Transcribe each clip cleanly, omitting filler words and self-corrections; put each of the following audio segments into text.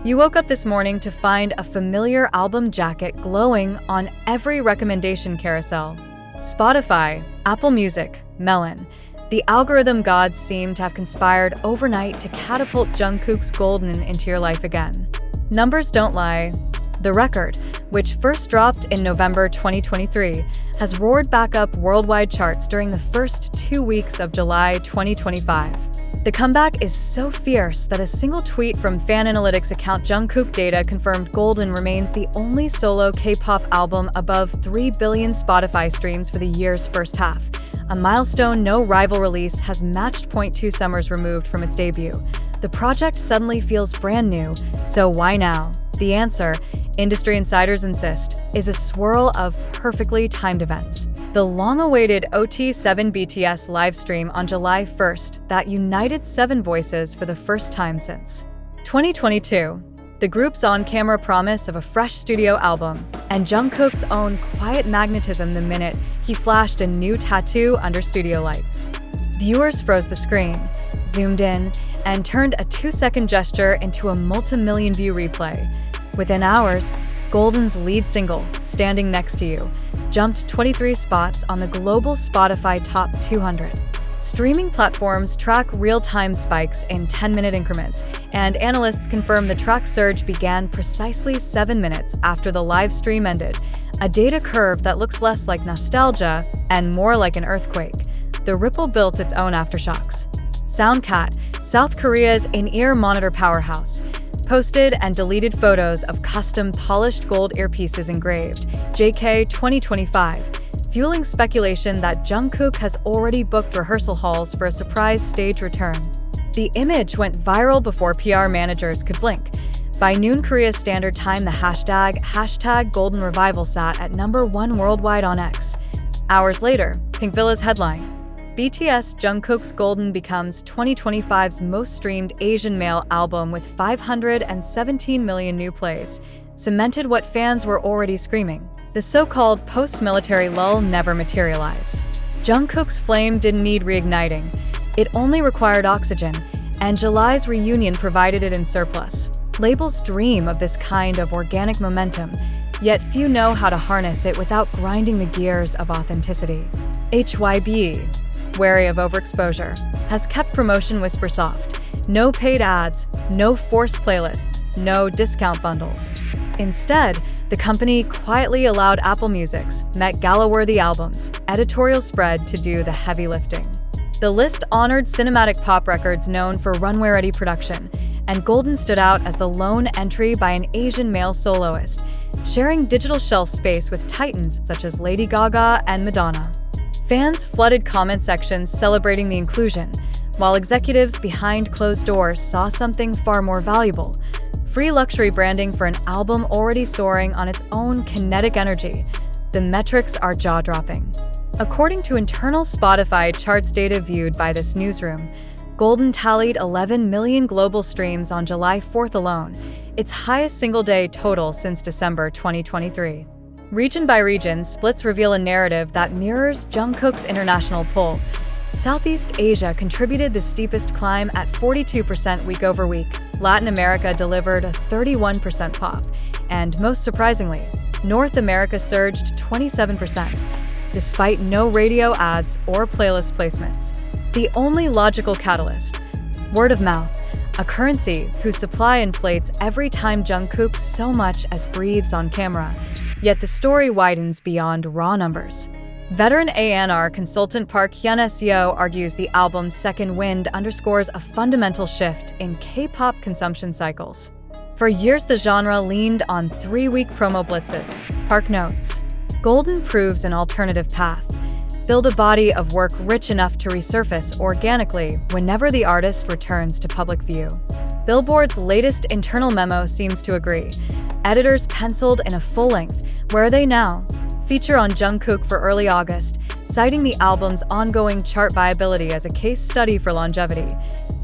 You woke up this morning to find a familiar album jacket glowing on every recommendation carousel. Spotify, Apple Music, Melon. The algorithm gods seem to have conspired overnight to catapult Jungkook's Golden into your life again. Numbers don't lie. The record, which first dropped in November 2023, has roared back up worldwide charts during the first 2 weeks of July 2025. The comeback is so fierce that a single tweet from fan analytics account Jungkook Data confirmed Golden remains the only solo K-pop album above 3 billion Spotify streams for the year's first half, a milestone no rival release has matched. 2 summers removed from its debut. The project suddenly feels brand new, so why now? The answer, industry insiders insist, is a swirl of perfectly timed events. The long-awaited OT7 BTS livestream on July 1st that united 7 voices for the first time since 2022, the group's on-camera promise of a fresh studio album, and Jungkook's own quiet magnetism the minute he flashed a new tattoo under studio lights. Viewers froze the screen, zoomed in, and turned a 2-second gesture into a multi-million view replay. Within hours, Golden's lead single, Standing Next to You, jumped 23 spots on the global Spotify Top 200. Streaming platforms track real-time spikes in 10-minute increments, and analysts confirm the track surge began precisely 7 minutes after the live stream ended, a data curve that looks less like nostalgia and more like an earthquake. The ripple built its own aftershocks. Soundcat, South Korea's in-ear monitor powerhouse, posted and deleted photos of custom polished gold earpieces engraved JK 2025, fueling speculation that Jungkook has already booked rehearsal halls for a surprise stage return. The image went viral before PR managers could blink. By noon Korea Standard Time, the hashtag Golden Revival sat at #1 worldwide on X. Hours later, Pinkvilla's headline, BTS Jungkook's Golden becomes 2025's most streamed Asian male album with 517 million new plays, cemented what fans were already screaming. The so-called post-military lull never materialized. Jungkook's flame didn't need reigniting. It only required oxygen, and July's reunion provided it in surplus. Labels dream of this kind of organic momentum, yet few know how to harness it without grinding the gears of authenticity. HYBE, wary of overexposure, has kept promotion whisper soft. No paid ads, no forced playlists, no discount bundles. Instead, the company quietly allowed Apple Music's Met Gala-worthy albums editorial spread to do the heavy lifting. The list honored cinematic pop records known for runway-ready production, and Golden stood out as the lone entry by an Asian male soloist, sharing digital shelf space with titans such as Lady Gaga and Madonna. Fans flooded comment sections celebrating the inclusion, while executives behind closed doors saw something far more valuable: free luxury branding for an album already soaring on its own kinetic energy. The metrics are jaw-dropping. According to internal Spotify charts data viewed by this newsroom, Golden tallied 11 million global streams on July 4th alone, its highest single-day total since December 2023. Region by region, splits reveal a narrative that mirrors Jungkook's international pull. Southeast Asia contributed the steepest climb at 42% week over week. Latin America delivered a 31% pop, and most surprisingly, North America surged 27%, despite no radio ads or playlist placements. The only logical catalyst: word of mouth, a currency whose supply inflates every time Jungkook so much as breathes on camera. Yet the story widens beyond raw numbers. Veteran A&R consultant Park Hyun-seo argues the album's second wind underscores a fundamental shift in K-pop consumption cycles. For years, the genre leaned on 3-week promo blitzes. Park notes, Golden proves an alternative path. Build a body of work rich enough to resurface organically whenever the artist returns to public view. Billboard's latest internal memo seems to agree. Editors penciled in a full-length "Where Are They Now?" feature on Jungkook for early August, citing the album's ongoing chart viability as a case study for longevity.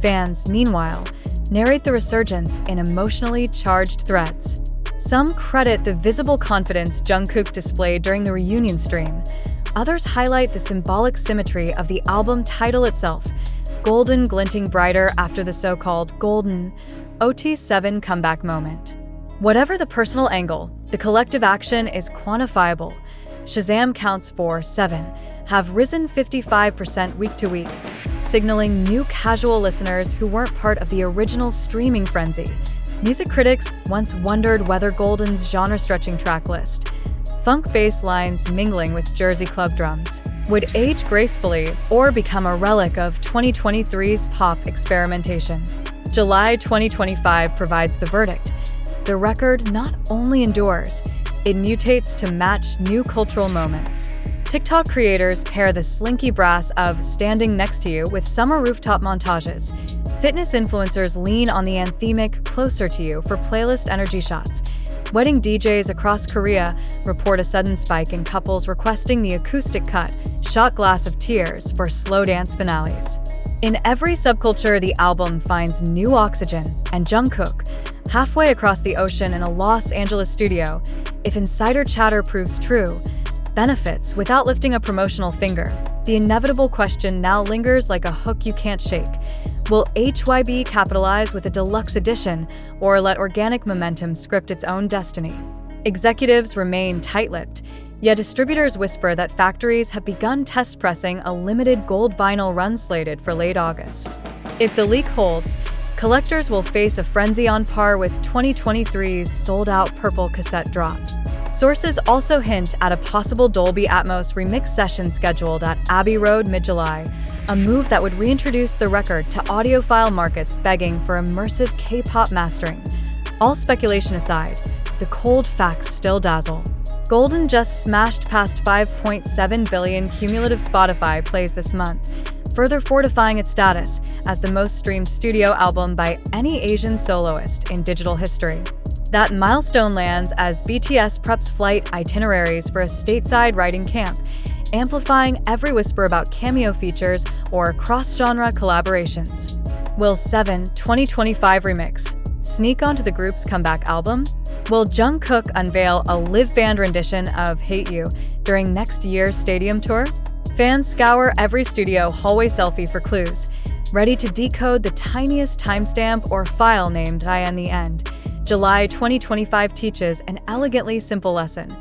Fans, meanwhile, narrate the resurgence in emotionally charged threads. Some credit the visible confidence Jungkook displayed during the reunion stream. Others highlight the symbolic symmetry of the album title itself, Golden glinting brighter after the so-called Golden OT7 comeback moment. Whatever the personal angle, the collective action is quantifiable. Shazam counts for 7 have risen 55% week to week, signaling new casual listeners who weren't part of the original streaming frenzy. Music critics once wondered whether Golden's genre-stretching track list, funk bass lines mingling with Jersey club drums, would age gracefully or become a relic of 2023's pop experimentation. July 2025 provides the verdict. The record not only endures, it mutates to match new cultural moments. TikTok creators pair the slinky brass of Standing Next to You with summer rooftop montages. Fitness influencers lean on the anthemic Closer to You for playlist energy shots. Wedding DJs across Korea report a sudden spike in couples requesting the acoustic cut, Shot Glass of Tears, for slow dance finales. In every subculture, the album finds new oxygen, and Jungkook, halfway across the ocean in a Los Angeles studio, if insider chatter proves true, benefits without lifting a promotional finger. The inevitable question now lingers like a hook you can't shake. Will HYB capitalize with a deluxe edition or let organic momentum script its own destiny? Executives remain tight-lipped, yet distributors whisper that factories have begun test pressing a limited gold vinyl run slated for late August. If the leak holds, collectors will face a frenzy on par with 2023's sold-out purple cassette drop. Sources also hint at a possible Dolby Atmos remix session scheduled at Abbey Road mid-July, a move that would reintroduce the record to audiophile markets begging for immersive K-pop mastering. All speculation aside, the cold facts still dazzle. Golden just smashed past 5.7 billion cumulative Spotify plays this month, further fortifying its status as the most streamed studio album by any Asian soloist in digital history. That milestone lands as BTS preps flight itineraries for a stateside writing camp, amplifying every whisper about cameo features or cross-genre collaborations. Will 7 2025 remix sneak onto the group's comeback album? Will Jungkook unveil a live band rendition of Hate You during next year's stadium tour? Fans scour every studio hallway selfie for clues, ready to decode the tiniest timestamp or file named I in the end. July 2025 teaches an elegantly simple lesson.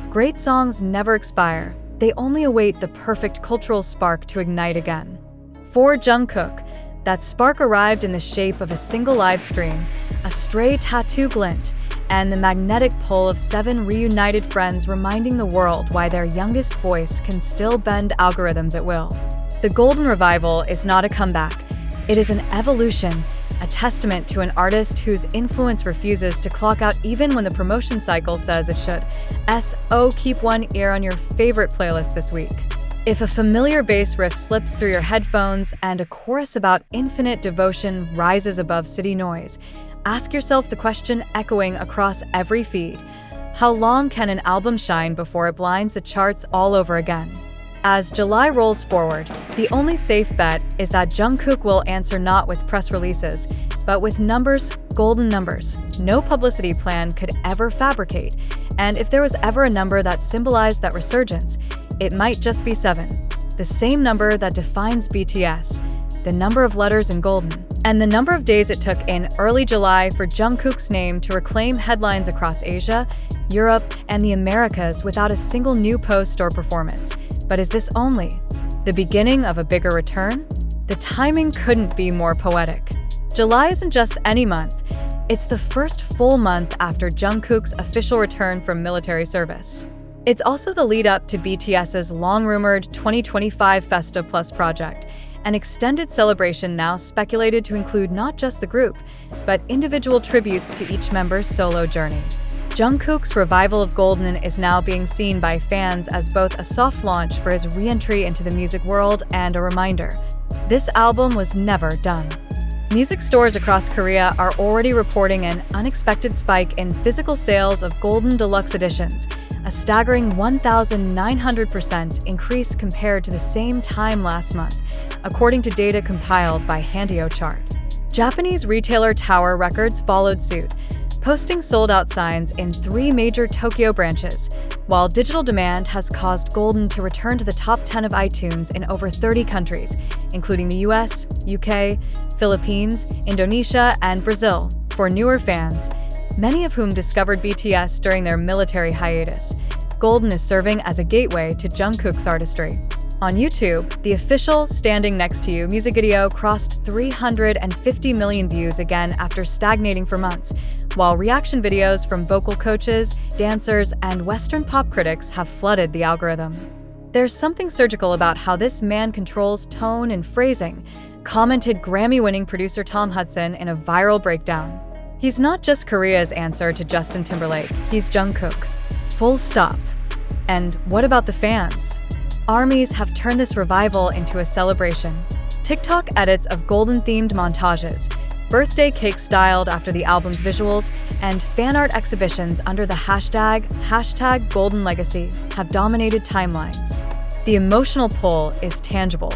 Great songs never expire. They only await the perfect cultural spark to ignite again. For Jungkook, that spark arrived in the shape of a single live stream, a stray tattoo glint, and the magnetic pull of 7 reunited friends reminding the world why their youngest voice can still bend algorithms at will. The Golden Revival is not a comeback. It is an evolution, a testament to an artist whose influence refuses to clock out even when the promotion cycle says it should. So keep one ear on your favorite playlist this week. If a familiar bass riff slips through your headphones and a chorus about infinite devotion rises above city noise, ask yourself the question echoing across every feed. How long can an album shine before it blinds the charts all over again? As July rolls forward, the only safe bet is that Jungkook will answer not with press releases, but with numbers, golden numbers, no publicity plan could ever fabricate. And if there was ever a number that symbolized that resurgence, it might just be 7, the same number that defines BTS, the number of letters in golden, and the number of days it took in early July for Jungkook's name to reclaim headlines across Asia, Europe, and the Americas without a single new post or performance. But is this only the beginning of a bigger return? The timing couldn't be more poetic. July isn't just any month. It's the first full month after Jungkook's official return from military service. It's also the lead-up to BTS's long-rumored 2025 Festa Plus project, an extended celebration now speculated to include not just the group, but individual tributes to each member's solo journey. Jungkook's revival of Golden is now being seen by fans as both a soft launch for his re-entry into the music world and a reminder. This album was never done. Music stores across Korea are already reporting an unexpected spike in physical sales of Golden Deluxe editions, a staggering 1,900% increase compared to the same time last month, according to data compiled by Handyo Chart. Japanese retailer Tower Records followed suit, posting sold-out signs in 3 major Tokyo branches, while digital demand has caused Golden to return to the top 10 of iTunes in over 30 countries, including the US, UK, Philippines, Indonesia, and Brazil. For newer fans, many of whom discovered BTS during their military hiatus, Golden is serving as a gateway to Jungkook's artistry. On YouTube, the official Standing Next to You music video crossed 350 million views again after stagnating for months, while reaction videos from vocal coaches, dancers, and Western pop critics have flooded the algorithm. There's something surgical about how this man controls tone and phrasing, commented Grammy-winning producer Tom Hudson in a viral breakdown. He's not just Korea's answer to Justin Timberlake, he's Jungkook. Full stop. And what about the fans? Armies have turned this revival into a celebration. TikTok edits of Golden-themed montages, birthday cake styled after the album's visuals, and fan art exhibitions under the hashtag #GoldenLegacy have dominated timelines. The emotional pull is tangible.